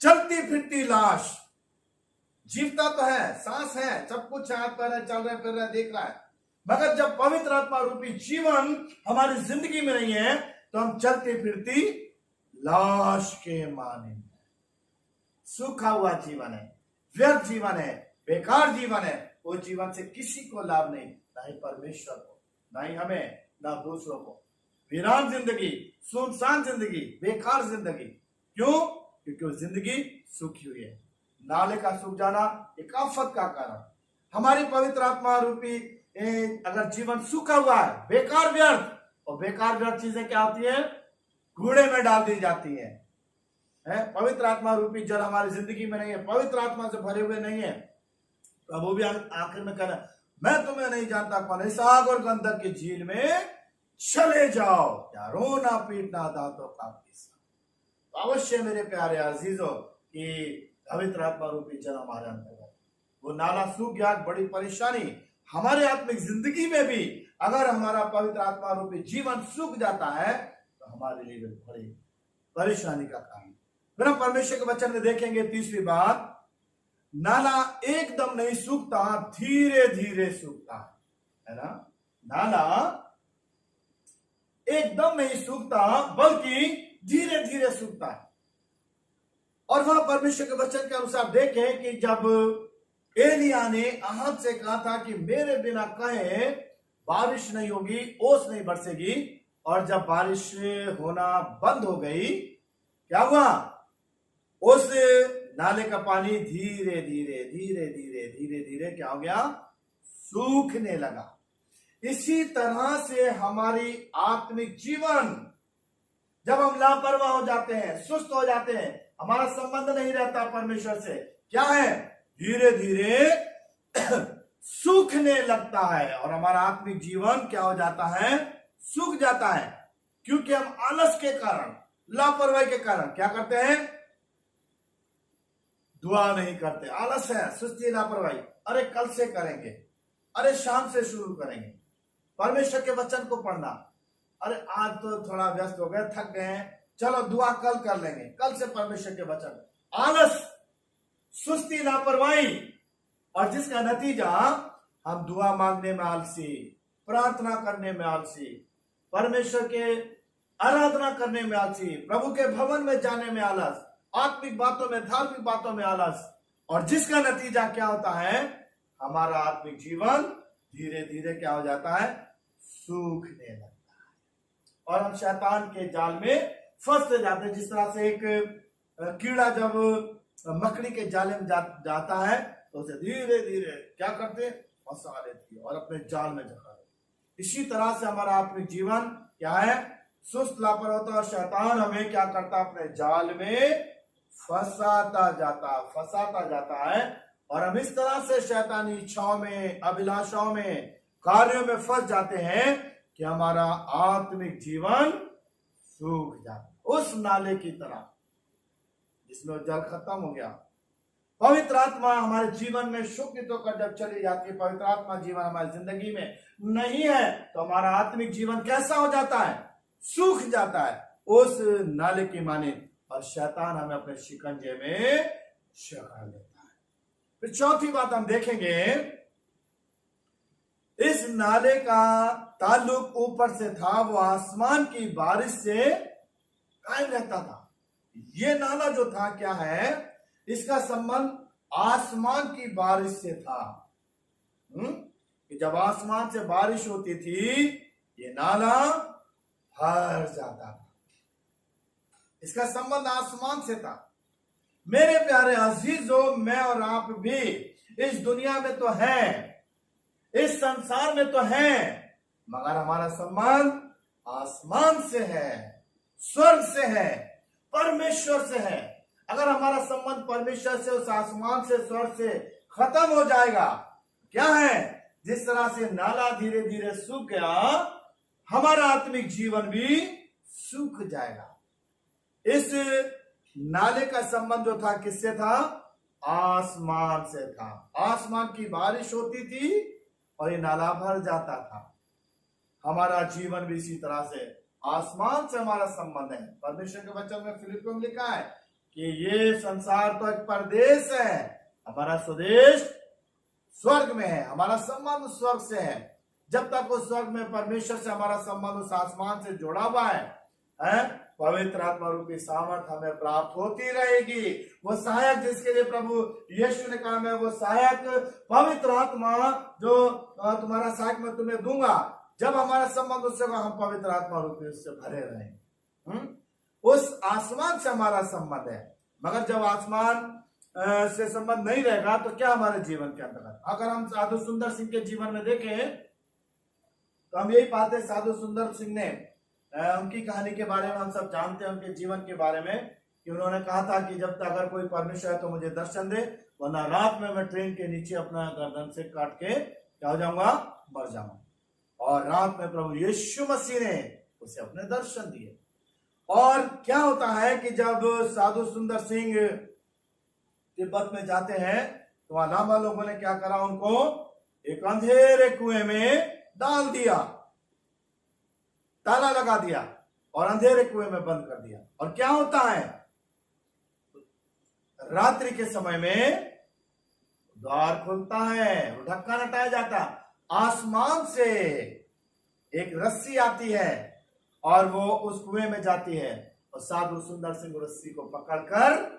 चलती फिरती लाश। जीवता तो है, सांस है, सब कुछ हाथ पैर है, चल रहे फिर रहे, देख रहा है, मगर जब पवित्र आत्मा रूपी जीवन हमारी जिंदगी में नहीं है तो हम चलती फिरती लाश के माने, सूखा हुआ जीवन है, व्यर्थ जीवन है, बेकार जीवन है। वो जीवन से किसी को लाभ नहीं, ना ही परमेश्वर को, ना ही हमें ना दूसरों को। वीरान जिंदगी, सुनसान जिंदगी, बेकार जिंदगी। क्यों? क्योंकि वो जिंदगी सूखी हुई है। नाले का सूख जाना एक आफत का कारण। हमारी पवित्र आत्मा रूपी अगर जीवन सूखा हुआ है, बेकार व्यर्थ, और बेकार व्यर्थ चीजें क्या होती है? कूड़े में डाल दी जाती है। पवित्र आत्मा रूपी जल हमारी जिंदगी में नहीं है, पवित्र आत्मा से भरे हुए नहीं है। प्रभु भी आखिर में कह रहा है, मैं तुम्हें नहीं जानता कौन है, इस आग और गंधक की झील में चले जाओ, या रोना पीटना दांतों का पीसना। तो अवश्य मेरे प्यारे अजीजों कि पवित्र आत्मा रूपी जल हमारे अंदर है, वो नाला सूख गया, बड़ी परेशानी। हमारे आत्मिक जिंदगी में भी अगर हमारा पवित्र आत्मा रूपी जीवन सूख जाता है तो हमारे लिए बड़ी परेशानी का कारण। फिर हम परमेश्वर के वचन में देखेंगे तीसरी बात, नाला एकदम नहीं सूखता, धीरे धीरे सूखता है ना। नाला एकदम नहीं सूखता बल्कि धीरे धीरे सूखता है। और वह परमेश्वर के वचन के अनुसार देखें कि जब एलिया ने अहाब से कहा था कि मेरे बिना कहे बारिश नहीं होगी, ओस नहीं बरसेगी, और जब बारिश होना बंद हो गई, क्या हुआ? उस नाले का पानी धीरे धीरे धीरे धीरे धीरे धीरे क्या हो गया? सूखने लगा। इसी तरह से हमारी आत्मिक जीवन, जब हम लापरवाह हो जाते हैं, सुस्त हो जाते हैं, हमारा संबंध नहीं रहता परमेश्वर से, क्या है? धीरे धीरे सूखने लगता है और हमारा आत्मिक जीवन क्या हो जाता है? सूख जाता है। क्योंकि हम आलस के कारण, लापरवाही के कारण क्या करते हैं? दुआ नहीं करते, आलस है, सुस्ती, लापरवाही। अरे कल से करेंगे, अरे शाम से शुरू करेंगे परमेश्वर के वचन को पढ़ना, अरे आज तो थोड़ा व्यस्त हो गए, थक गए हैं, चलो दुआ कल कर लेंगे, कल से परमेश्वर के वचन। आलस, सुस्ती, लापरवाही, और जिसका नतीजा हम दुआ मांगने में आलसी, प्रार्थना करने में आलसी, परमेश्वर के आराधना करने में आलसी, प्रभु के भवन में जाने में आलस, आत्मिक बातों में, धार्मिक बातों में आलस, और जिसका नतीजा क्या होता है? हमारा आत्मिक जीवन धीरे धीरे क्या हो जाता है? सूखने लगता है और हम शैतान के जाल में फंसते जाते हैं। जिस तरह से एक कीड़ा जब मकड़ी के जाले में जाता है तो उसे धीरे धीरे क्या करते? फंसा लेती है और अपने जाल में जकड़ लेती। इसी तरह से हमारा आत्मिक जीवन क्या है? सुस्त, लापरवाह होता है और शैतान हमें क्या करता? अपने जाल में फंसाता जाता है और हम इस तरह से शैतानी इच्छाओं में, अभिलाषाओं में, कार्यों में फंस जाते हैं कि हमारा आत्मिक जीवन सूख जाता है, उस नाले की तरह जिसमें जल खत्म हो गया। पवित्र आत्मा हमारे जीवन में शोकित होकर जब चली जाती है, पवित्र आत्मा जीवन हमारी जिंदगी में नहीं है, तो हमारा आत्मिक जीवन कैसा हो जाता है? सूख जाता है उस नाले की माने, और शैतान हमें अपने शिकंजे में जकड़ लेता है। फिर चौथी बात हम देखेंगे, इस नाले का ताल्लुक ऊपर से था, वो आसमान की बारिश से कायम रहता था। ये नाला जो था क्या है? इसका संबंध आसमान की बारिश से था। कि जब आसमान से बारिश होती थी ये नाला भर जाता था। इसका संबंध आसमान से था। मेरे प्यारे अजीजों, मैं और आप भी इस दुनिया में तो हैं, इस संसार में तो हैं, मगर हमारा संबंध आसमान से है, स्वर्ग से है, परमेश्वर से है। अगर हमारा संबंध परमेश्वर से, उस आसमान से, स्वर्ग से खत्म हो जाएगा, क्या है? जिस तरह से नाला धीरे धीरे सूख गया, हमारा आत्मिक जीवन भी सूख जाएगा। इस नाले का संबंध जो था किससे था? आसमान से था। आसमान की बारिश होती थी और ये नाला भर जाता था। हमारा जीवन भी इसी तरह से आसमान से हमारा संबंध है। परमेश्वर के वचन में फिलिपियों में लिखा है कि ये संसार तो एक परदेश है, हमारा स्वदेश स्वर्ग में है, हमारा संबंध स्वर्ग से है। जब तक उस स्वर्ग में परमेश्वर से हमारा संबंध उस आसमान से जुड़ा हुआ है, पवित्र आत्मा रूपी सामर्थ हमें प्राप्त होती रहेगी। वो सहायक जिसके लिए प्रभु यीशु ने कहा, मैं वो सहायक पवित्र आत्मा जो तुम्हारा सहायक मैं तुम्हें दूंगा, जब हमारा संबंध उससे होगा, हम पवित्र आत्मा रूपी उससे भरे रहें। उस आसमान से हमारा संबंध है। मगर जब आसमान से संबंध नहीं रहेगा तो क्या हमारे जीवन के अंतर्गत? अगर हम साधु सुंदर सिंह के जीवन में देखें तो हम यही पाते हैं, साधु सुंदर सिंह ने उनकी कहानी के बारे में हम सब जानते हैं, उनके जीवन के बारे में, कि उन्होंने कहा था कि जब तक अगर कोई परमेश्वर है तो मुझे दर्शन दे, वरना रात में मैं ट्रेन के नीचे अपना गर्दन से काट के क्या हो जाऊंगा, मर जाऊंगा। और रात में प्रभु यीशु मसीह ने उसे अपने दर्शन दिए। और क्या होता है कि जब साधु सुंदर सिंह तिब्बत में जाते हैं तो वहां लामा लोगों ने क्या करा, उनको एक अंधेरे कुएं में डाल दिया, ताला लगा दिया और अंधेरे कुएं में बंद कर दिया। और क्या होता है, रात्रि के समय में द्वार खुलता है, ढक्कन हटाया जाता, आसमान से एक रस्सी आती है और वो उस कुएं में जाती है और साधु सुंदर सिंह रस्सी को पकड़कर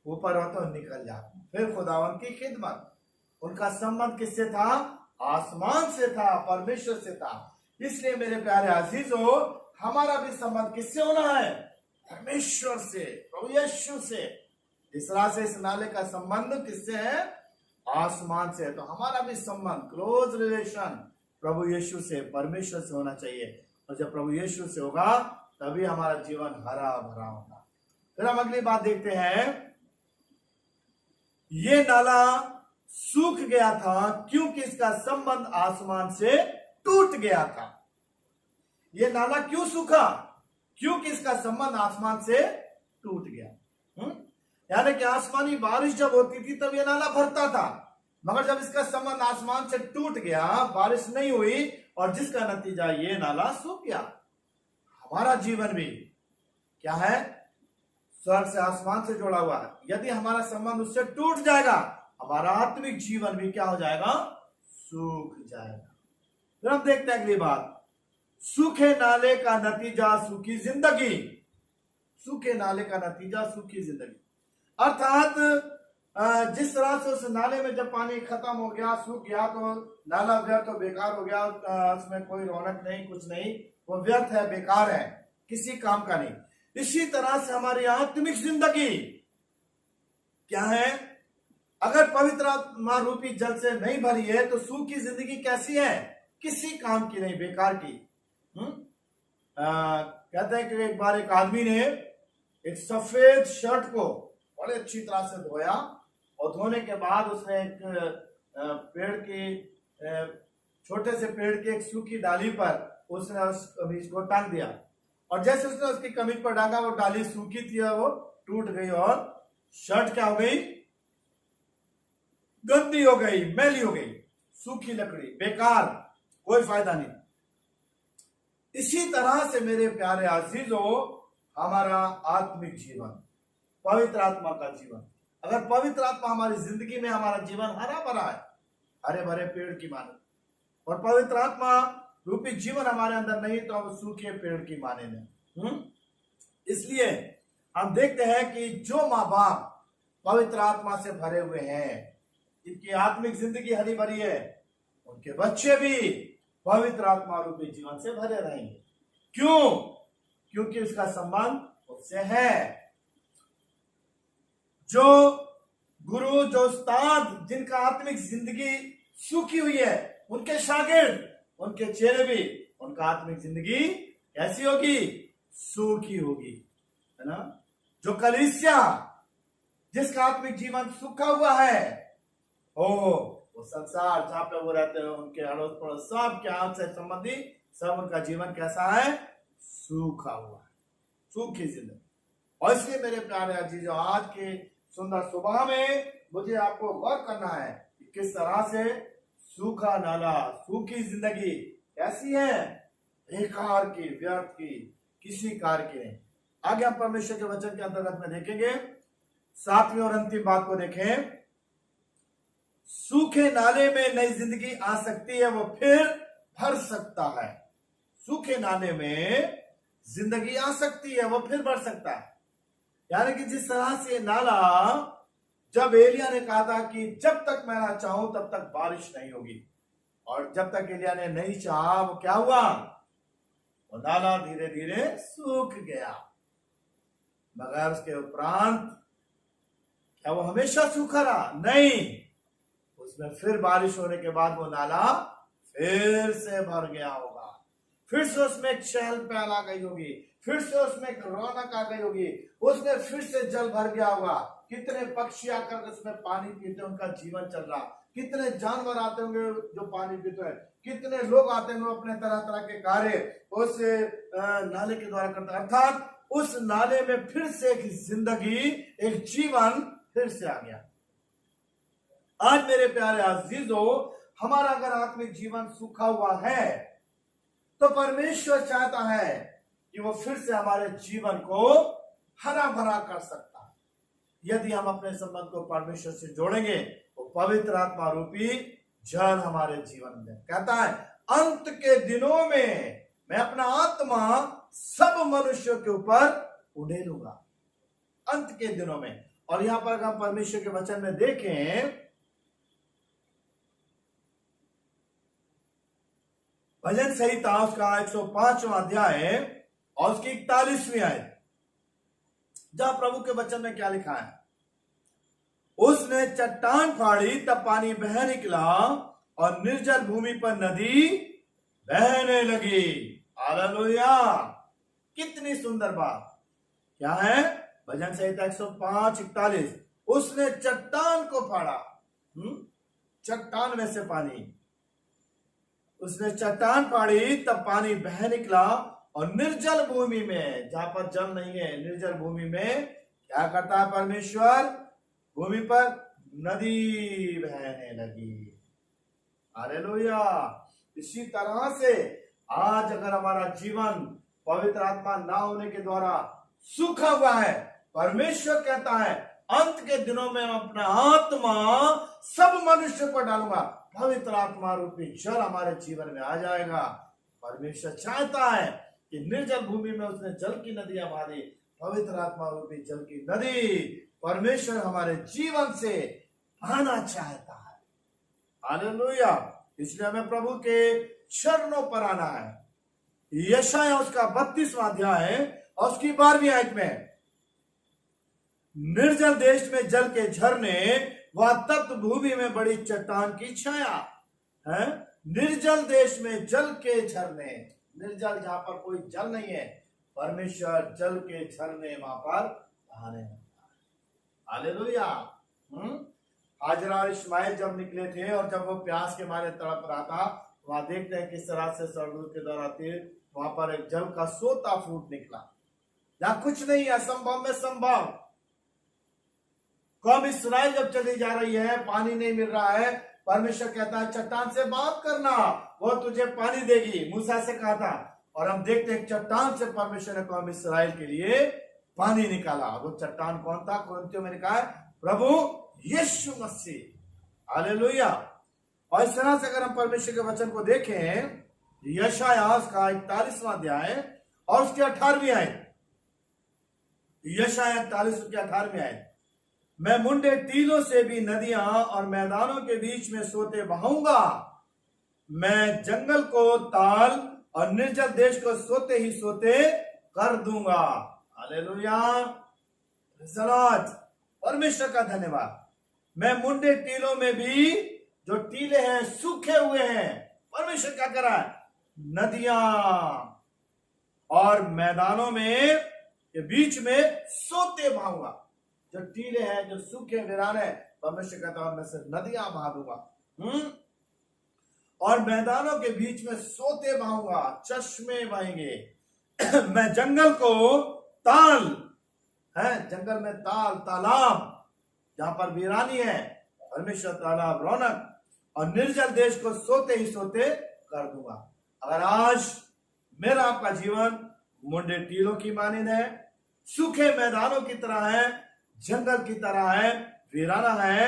ऊपर होते और निकल जाते। फिर खुदावन की खिदमत। उनका संबंध किससे था? आसमान से था, परमेश्वर से था। इसलिए मेरे प्यारे अजीजों, हमारा भी संबंध किससे होना है? परमेश्वर से, प्रभु यीशु से। इस तरह से इस नाले का संबंध किससे है? आसमान से। तो हमारा भी संबंध, क्लोज रिलेशन प्रभु यीशु से, परमेश्वर से होना चाहिए। और जब प्रभु यीशु से होगा तभी हमारा जीवन हरा भरा होगा। फिर हम अगली बात देखते हैं, ये नाला सूख गया था क्योंकि इसका संबंध आसमान से टूट गया था। ये नाला क्यों सूखा? क्योंकि इसका संबंध आसमान से टूट गया। यानी कि आसमानी बारिश जब होती थी तब ये नाला भरता था, मगर जब इसका संबंध आसमान से टूट गया, बारिश नहीं हुई और जिसका नतीजा ये नाला सूख गया। हमारा जीवन भी क्या है? स्वर्ग से आसमान से जुड़ा हुआ है। यदि हमारा संबंध उससे टूट जाएगा, हमारा आत्मिक जीवन भी क्या हो जाएगा? सूख जाएगा। फिर हम देखते हैं अगली बात, सूखे नाले का नतीजा सूखी जिंदगी। सूखे नाले का नतीजा सूखी जिंदगी, अर्थात जिस तरह से उस नाले में जब पानी खत्म हो गया, सूख गया, तो नाला व्यर्थ और बेकार हो गया, उसमें कोई रौनक नहीं, कुछ नहीं, वो व्यर्थ है, बेकार है, किसी काम का नहीं। इसी तरह से हमारी आत्मिक जिंदगी क्या है? अगर पवित्र आत्मा रूपी जल से नहीं भरी है तो सूखी जिंदगी कैसी है? किसी काम की नहीं, बेकार की। कहते हैं कि एक बार एक आदमी ने एक सफेद शर्ट को बड़े अच्छी तरह से धोया और धोने के बाद उसने एक पेड़ की, छोटे से पेड़ की एक सूखी डाली पर उसने उस कमीज को टांग दिया। और जैसे उसने उसकी कमीज पर डांगा, वो डाली सूखी थी, वो टूट गई और शर्ट क्या हो गई? गंदी हो गई, मैली हो गई, सूखी लकड़ी, बेकार, कोई फायदा नहीं। इसी तरह से मेरे प्यारे अजीजों, हमारा आत्मिक जीवन, पवित्र आत्मा का जीवन, अगर पवित्र आत्मा हमारी जिंदगी में, हमारा जीवन हरा भरा है, हरे भरे पेड़ की माने, और पवित्र आत्मा रूपी जीवन हमारे अंदर नहीं तो हम सूखे पेड़ की माने नहीं। इसलिए हम देखते हैं कि जो माँ बाप पवित्र आत्मा से भरे हुए हैं, जिनकी आत्मिक जिंदगी हरी भरी है, उनके बच्चे भी पवित्र आत्मा रूपी जीवन से भरे रहेंगे। क्यों? क्योंकि उसका संबंध उससे है। जो गुरु, जो उस्ताद, जिनका आत्मिक जिंदगी सूखी हुई है, उनके शागिर्द, उनके चेले भी, उनका आत्मिक जिंदगी कैसी होगी? सूखी होगी, है ना। जो कलीसिया, जिसका आत्मिक जीवन सूखा हुआ है, वो संसार जहां पे वो रहते हैं, उनके अड़ोस पड़ोस सब के हाथ से संबंधी, सब उनका जीवन कैसा है? सूखा हुआ है, सूखी जिंदगी। और इसलिए मेरे प्यारे अजीजों, आज के सुंदर सुबह में मुझे आपको गौर करना है कि किस तरह से सूखा नाला, सूखी जिंदगी कैसी है? बेकार की, व्यर्थ की, किसी कार्य की नहीं। आगे हम परमेश्वर के वचन के अंतर्गत में देखेंगे। 7वीं और अंतिम बात को देखें, सूखे नाले में नई जिंदगी आ सकती है, वो फिर भर सकता है। सूखे नाले में जिंदगी आ सकती है, वो फिर भर सकता है। यानी कि जिस तरह से नाला, जब एलिया ने कहा था कि जब तक मैं ना चाहूं तब तक बारिश नहीं होगी, और जब तक एलिया ने नहीं चाहा, वो क्या हुआ, वो नाला धीरे धीरे सूख गया। मगर उसके उपरांत क्या वो हमेशा सूखा रहा? नहीं, उसमें फिर बारिश होने के बाद वो नाला फिर से भर गया होगा, फिर से उसमें एक चहल पहल आ गई होगी, फिर से उसमें एक रौनक आ गई होगी, उसमें फिर से जल भर गया होगा। कितने पक्षी आकर उसमें पानी पीते, उनका जीवन चल रहा, कितने जानवर आते होंगे जो पानी पीते हैं, कितने लोग आते होंगे अपने तरह तरह के कार्य उस नाले के द्वारा करते, अर्थात उस नाले में फिर से एक जिंदगी, एक जीवन फिर से आ गया। आज मेरे प्यारे अजीजों, हमारा अगर आत्मिक जीवन सूखा हुआ है तो परमेश्वर चाहता है कि वो फिर से हमारे जीवन को हरा भरा कर सकता है। यदि हम अपने संबंध को परमेश्वर से जोड़ेंगे तो पवित्र आत्मा रूपी जल हमारे जीवन में, कहता है अंत के दिनों में मैं अपना आत्मा सब मनुष्यों के ऊपर उड़ेलूंगा, अंत के दिनों में। और यहां पर हम परमेश्वर के वचन में देखें, भजन संहिता उसका 105वां अध्याय और उसकी 41वीं आयत, जहां प्रभु के वचन में क्या लिखा है, उसने चट्टान फाड़ी तब पानी बह निकला और निर्जल भूमि पर नदी बहने लगी। हालेलुया, कितनी सुंदर बात। क्या है? भजन संहिता 105:41, उसने चट्टान को फाड़ा, चट्टान में से पानी, उसने चट्टान फाड़ी तब पानी बह निकला और निर्जल भूमि में, जहां पर जल नहीं है, निर्जल भूमि में क्या करता है परमेश्वर? भूमि पर नदी बहने लगी। हालेलुया। इसी तरह से आज अगर हमारा जीवन पवित्र आत्मा ना होने के द्वारा सूखा हुआ है, परमेश्वर कहता है अंत के दिनों में अपना आत्मा सब मनुष्य पर डालूंगा, पवित्र आत्मा रूपी जल हमारे जीवन में आ जाएगा। परमेश्वर चाहता है कि निर्जल भूमि में उसने जल की नदियां मारी, पवित्र आत्मा रूपी जल की नदी परमेश्वर हमारे जीवन से आना चाहता है। हालेलुया। इसलिए हमें प्रभु के चरणों पर आना है। यशायाह उसका 32वां अध्याय और उसकी 12वीं आयत में, निर्जल देश में जल के झरने, वह तप्त भूमि में बड़ी चट्टान की छाया है। निर्जल देश में जल के झरने, निर्जल जहां पर कोई जल नहीं है, परमेश्वर जल के झरने वहां पर बहाने लगता है। हालेलुया। हाजरा और इस्माइल जब निकले थे और जब वो प्यास के मारे तड़प रहा था, वहां देखते हैं किस तरह से स्वर्गदूत के द्वारा तीर, वहां पर एक जल का सोता फूट निकला, जहां कुछ नहीं, असंभव में संभव। कौम इस्राएल जब चली जा रही है, पानी नहीं मिल रहा है, परमेश्वर कहता है चट्टान से बात करना, वो तुझे पानी देगी, मूसा से कहा था। और हम देखते हैं चट्टान से परमेश्वर ने कौम इस्राएल के लिए पानी निकाला। वो चट्टान कौन था? कुरिन्थियों में लिखा है प्रभु यीशु मसीह। हालेलुया। और इस तरह से अगर हम परमेश्वर के वचन को देखें, यशायाह का 41वां अध्याय और उसकी 18वीं आयत, यशायाह 41 की 18वीं आयत, मैं मुंडे टीलों से भी नदियां और मैदानों के बीच में सोते बहाऊंगा, मैं जंगल को ताल और निर्जल देश को सोते ही सोते कर दूंगा। हालेलुया। परमेश्वर का धन्यवाद। मैं मुंडे टीलों में भी, जो टीले हैं सूखे हुए हैं, परमेश्वर क्या कर रहा है? नदियां और मैदानों में के बीच में सोते बहाऊंगा। जो टीले हैं, जो सूखे वीरान है, परमेश्वर कहता है मैं से नदियां बहा दूंगा। और मैदानों के बीच में सोते बहाऊंगा, चश्मे बहेंगे। मैं जंगल को ताल है, जंगल में ताल, तालाब जहां पर वीरानी है, परमेश्वर तालाब, रौनक, और निर्जल देश को सोते ही सोते कर दूंगा। अगर आज मेरा आपका जीवन मुंडे टीलों की मानिंद है, सूखे मैदानों की तरह है, जंगल की तरह है, वीराना है,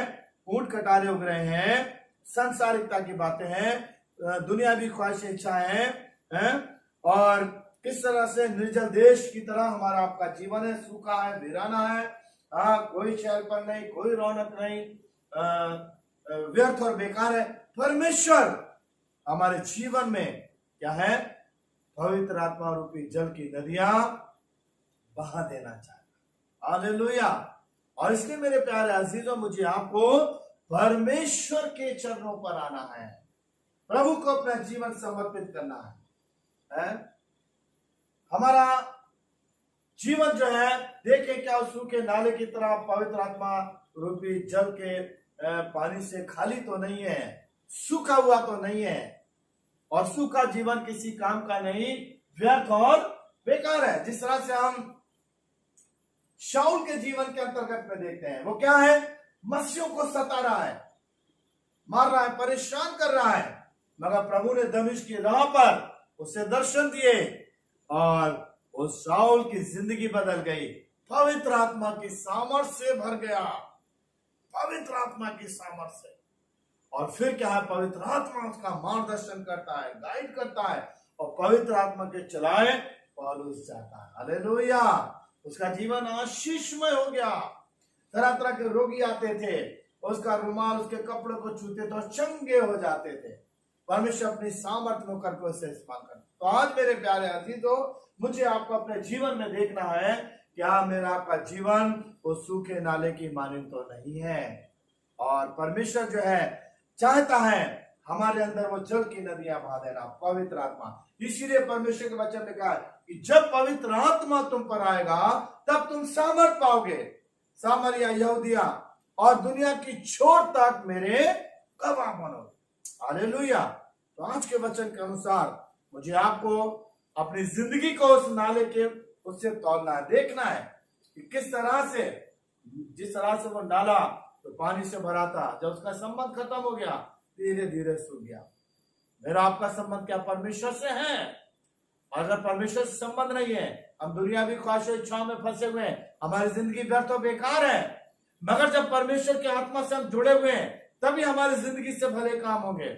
ऊंट कटारे उग रहे हैं, संसारिकता की बातें हैं, दुनियावी ख्वाहिशें, इच्छाएं हैं, और किस तरह से निर्जल देश की तरह हमारा आपका जीवन है, सूखा है, वीराना है, कोई चहल पर नहीं, कोई रौनक नहीं, व्यर्थ और बेकार है। परमेश्वर हमारे जीवन में क्या है, पवित्र आत्मा रूपी जल की नदियां बहा देना चाहता। हालेलुया। और इसलिए मेरे प्यारे अजीजों, मुझे आपको परमेश्वर के चरणों पर आना है, प्रभु को अपना जीवन समर्पित करना है? हमारा जीवन जो है, देखें क्या सूखे नाले की तरह पवित्र आत्मा रूपी जल के पानी से खाली तो नहीं है, सूखा हुआ तो नहीं है। और सूखा जीवन किसी काम का नहीं, व्यर्थ और बेकार है। जिस तरह से हम शाऊल के जीवन के अंतर्गत में देखते हैं, वो क्या है, मसीहों को सता रहा है, मार रहा है, परेशान कर रहा है, मगर प्रभु ने दमिश्क की राह पर उसे दर्शन दिए और उस शाऊल की जिंदगी बदल गई, पवित्र आत्मा की सामर्थ्य से भर गया, पवित्र आत्मा की सामर्थ्य से। और फिर क्या है, पवित्र आत्मा उसका मार्गदर्शन करता है, गाइड करता है, और पवित्र आत्मा के चलाए पौलुस जाता है। हालेलुया। उसका जीवन आशीषमय हो गया। तरह तरह के रोगी आते थे, उसका रुमाल उसके कपड़ों को छूते तो चंगे हो जाते थे। परमेश्वर अपनी सामर्थ्य होकर के उसे इस्तेमाल करता। तो आज मेरे प्यारे अजीजों, मुझे आपको अपने जीवन में देखना है, क्या मेरा आपका जीवन वो सूखे नाले की मानिंद तो नहीं है। और परमेश्वर जो है चाहता है हमारे अंदर वो जल की नदियां बहा देना, पवित्र आत्मा। इसीलिए परमेश्वर के वचन में कहा कि जब पवित्र आत्मा तुम पर आएगा तब तुम सामर्थ पाओगे, सामरिया, यहूदिया और दुनिया की छोर तक मेरे गवाह बनोगे। हालेलुया। तो आज के वचन के अनुसार मुझे आपको अपनी जिंदगी को उस नाले के उससे तौलना है, देखना है कि किस तरह से, जिस तरह से वो नाला तो पानी से भरा था, जब उसका संबंध खत्म हो गया धीरे धीरे सूख गया। मेरा आपका संबंध क्या परमेश्वर से है? अगर परमेश्वर से संबंध नहीं है, हम दुनियावी ख्वाहिशों इच्छाओं में फंसे हुए हैं, हमारी जिंदगी व्यर्थ और बेकार है। मगर जब परमेश्वर के आत्मा से हम जुड़े हुए हैं, तभी हमारी जिंदगी से भले काम होंगे।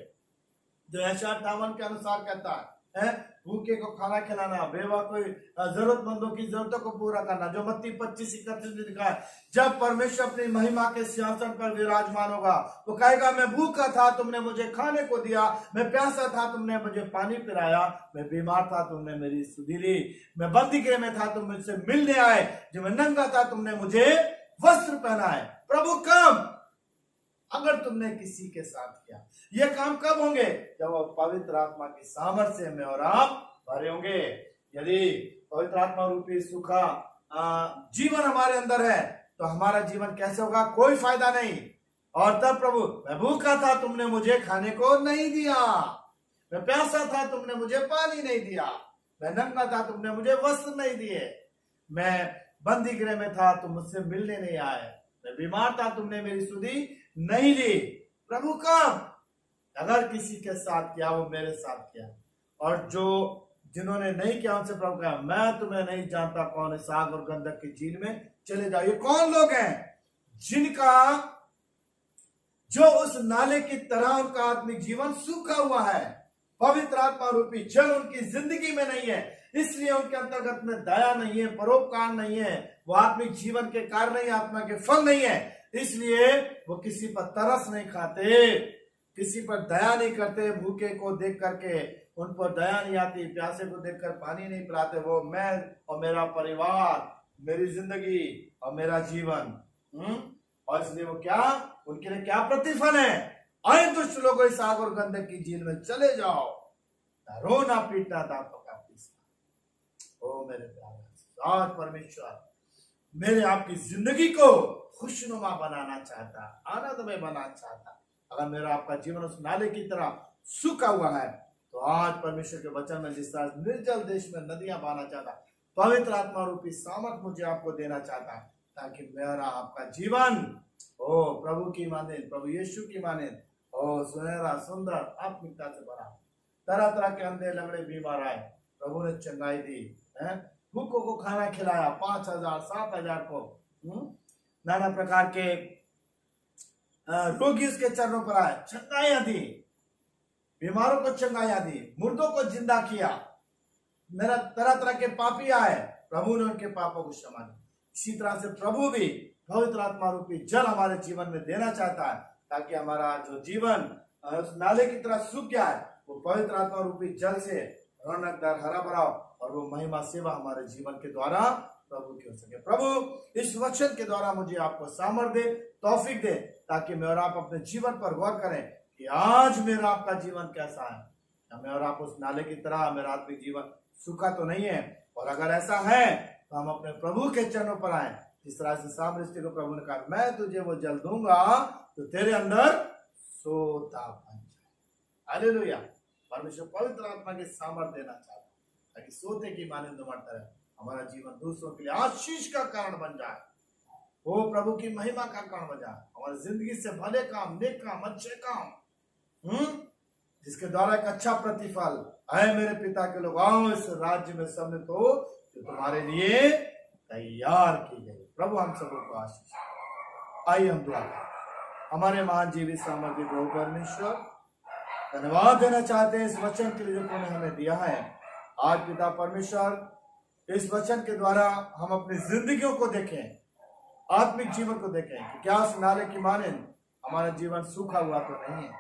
जो यशायाह 58 के अनुसार कहता है, भूखे को खाना खिलाना, बेवा कोई जरूरतमंदों की जरूरतों को पूरा करना। जो मत्ती 25:31 में लिखा है, जब परमेश्वर अपनी महिमा के सिंहासन पर विराजमान होगा, वो कहेगा, मैं भूखा था, तुमने मुझे खाने को दिया, मैं प्यासा था, तुमने मुझे पानी पिलाया, मैं बीमार था, तुमने मेरी सुधि ली, मैं बंदी गृह में था, तुम मुझसे मिलने आए, जब मैं नंगा था, तुमने मुझे वस्त्र पहनाए। प्रभु कब? अगर तुमने किसी के साथ किया। ये काम कब होंगे? जब वो पवित्र आत्मा की सामर्थ्य में और आप भरे होंगे। यदि पवित्र आत्मा रूपी सूखा जीवन हमारे अंदर है तो हमारा जीवन कैसे होगा? कोई फायदा नहीं। और तब प्रभु, मैं भूखा था, तुमने मुझे खाने को नहीं दिया, मैं प्यासा था, तुमने मुझे पानी नहीं दिया, मैं नंगा था, तुमने मुझे वस्त्र नहीं दिए, मैं बंदी गृह में था, तुम मुझसे मिलने नहीं आए, मैं बीमार था, तुमने मेरी सुधि नहीं ली। प्रभु कब? अगर किसी के साथ किया, वो मेरे साथ किया। और जो जिन्होंने नहीं किया उनसे प्रभु कहा, मैं तुम्हें नहीं जानता कौन है, साग और गंधक की झील में चले जाओ। ये कौन लोग हैं? जिनका जो उस नाले की तरह उनका आत्मिक जीवन सूखा हुआ है, पवित्र आत्मा रूपी जल उनकी जिंदगी में नहीं है, इसलिए उनके अंतर्गत में दया नहीं है, परोपकार नहीं है, वो आत्मिक जीवन के कार्य नहीं, आत्मा के फल नहीं है। इसलिए वो किसी पर तरस नहीं खाते, किसी पर दया नहीं करते, भूखे को देख करके उन पर दया नहीं आती, प्यासे को देखकर पानी नहीं पिलाते। वो मैं और मेरा परिवार, मेरी जिंदगी और मेरा जीवन। और इसलिए वो क्या, उनके लिए क्या प्रतिफल है? आए दुष्ट लोगों, इस आग और गंधक की झील में चले जाओ, रोना पीटना दांतों का पीसना। ओ मेरे प्यारे, आज परमेश्वर मेरे आपकी जिंदगी को खुशनुमा बनाना चाहता, आनंदमय बनाना चाहता। अगर मेरा आपका जीवन उस नाले की तरह सूखा हुआ है, तो आज परमेश्वर के वचन में जिस तरह निर्जल देश में नदियां बहना चाहता, पवित्र आत्मा रूपी सामर्थ मुझे आपको देना चाहता, ताकि मेरा आपका जीवन ओ प्रभु की माने, प्रभु यीशु की माने, ओ सुनहरा सुंदर आत्मिकता से भरा। तरह तरह के अंधे लंगड़े बीमार आए, प्रभु ने चंगाई दी है, भूखों को खाना खिलाया, 5,000 7,000 को, नाना प्रकार के रोगी उसके चरणों पर आए, चंगाइयां दी, बीमारों को चंगाइयां दी, मुर्दों को जिंदा किया। मेरा तरह तरह के पापी आए, प्रभु ने उनके पापों को क्षमा दी। इसी तरह से प्रभु भी पवित्र आत्मा रूपी जल हमारे जीवन में देना चाहता है, ताकि हमारा जो जीवन उस नाले की तरह सूख गया है, वो पवित्र आत्मा रूपी जल से रौनकदार हरा भराओ और वो महिमा सेवा हमारे जीवन के द्वारा प्रभु की हो सके। प्रभु इस वचन के द्वारा मुझे आपको सामर्थ्य दे, तौफीक दे, ताकि मैं और आप अपने जीवन पर गौर करें कि आज मेरा आपका जीवन कैसा है। मैं और आप उस नाले की तरह मेरा आत्मिक जीवन सूखा तो नहीं है, और अगर ऐसा है तो हम अपने प्रभु के चरणों पर आए। जिस तरह से सामरिस्ती को प्रभु ने कहा, मैं तुझे वो जल दूंगा तो तेरे अंदर सोता बन जाए। हालेलुया। परमेश्वर पवित्र आत्मा के सामर्थ्य देना चाहता है ताकि सोते की मानंद बढ़ता रहे, हमारा जीवन दूसरों के लिए आशीष का कारण बन जाए, वो प्रभु की महिमा का कारण बन जाए। हमारी जिंदगी से भले काम, नेक काम, अच्छे काम, जिसके द्वारा एक अच्छा प्रतिफल है। मेरे पिता के लोग, आओ इस राज्य में सम्मिलित हो जो तुम्हारे लिए तैयार की गई। प्रभु हम सबको आशीष। आइए हम दुआ करें। हमारे महान जीवित सामर्थ्य प्रभु परमेश्वर, धन्यवाद देना चाहते हैं इस वचन के लिए जो तूने हमें दिया है। आज पिता परमेश्वर, इस वचन के द्वारा हम अपनी जिंदगियों को देखें, आत्मिक जीवन को देखें कि क्या उस नाले की मानंद हमारा जीवन सूखा हुआ तो नहीं है,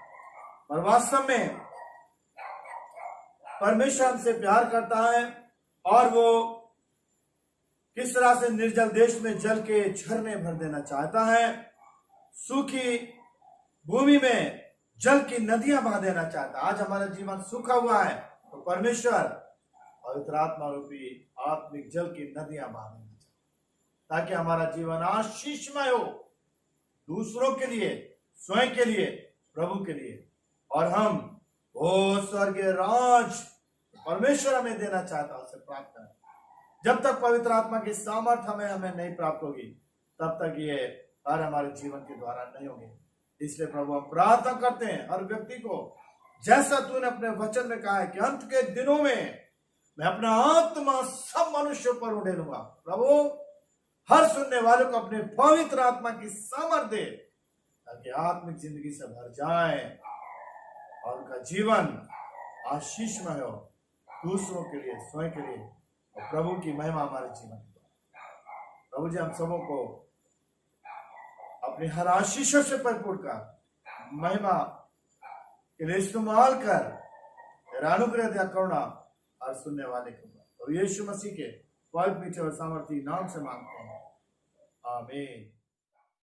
और वास्तव में परमेश्वर हमसे प्यार करता है और वो किस तरह से निर्जल देश में जल के झरने भर देना चाहता है, सूखी भूमि में जल की नदियां बहा देना चाहता है। आज हमारा जीवन सूखा हुआ है तो परमेश्वर पवित्र आत्मा रूपी आत्मिक जल की नदियां बहा देना चाहता है ताकि हमारा जीवन आशीषमय हो, दूसरों के लिए, स्वयं के लिए, प्रभु के लिए, और हम वो स्वर्गीय राज परमेश्वर हमें देना चाहता है उसे प्राप्त करें। जब तक पवित्र आत्मा की सामर्थ्य हमें नहीं प्राप्त होगी, तब तक ये कार्य हमारे जीवन के द्वारा नहीं होंगे। इसलिए प्रभु हम प्रार्थना करते हैं हर व्यक्ति को, जैसा तूने अपने वचन में कहा है कि अंत के दिनों में मैं अपना आत्मा सब मनुष्यों पर उड़ेलूंगा। प्रभु हर सुनने वालों को अपने पवित्र आत्मा की सामर्थ्य दे ताकि आत्मिक जिंदगी से भर जाए और उनका जीवन आशीषमय हो, दूसरों के लिए, स्वयं के लिए, और प्रभु की महिमा हमारे जीवन में। प्रभु जी हम सबों को अपनी हर आशीषों से भरपूर कर महिमा के लिए इस्तेमाल कर, तेरा अनुग्रह दिया करुणा और सुनने वाले को, और यीशु मसीह के पवित्र मीठे और सामर्थी नाम से मांगते हैं, आमीन।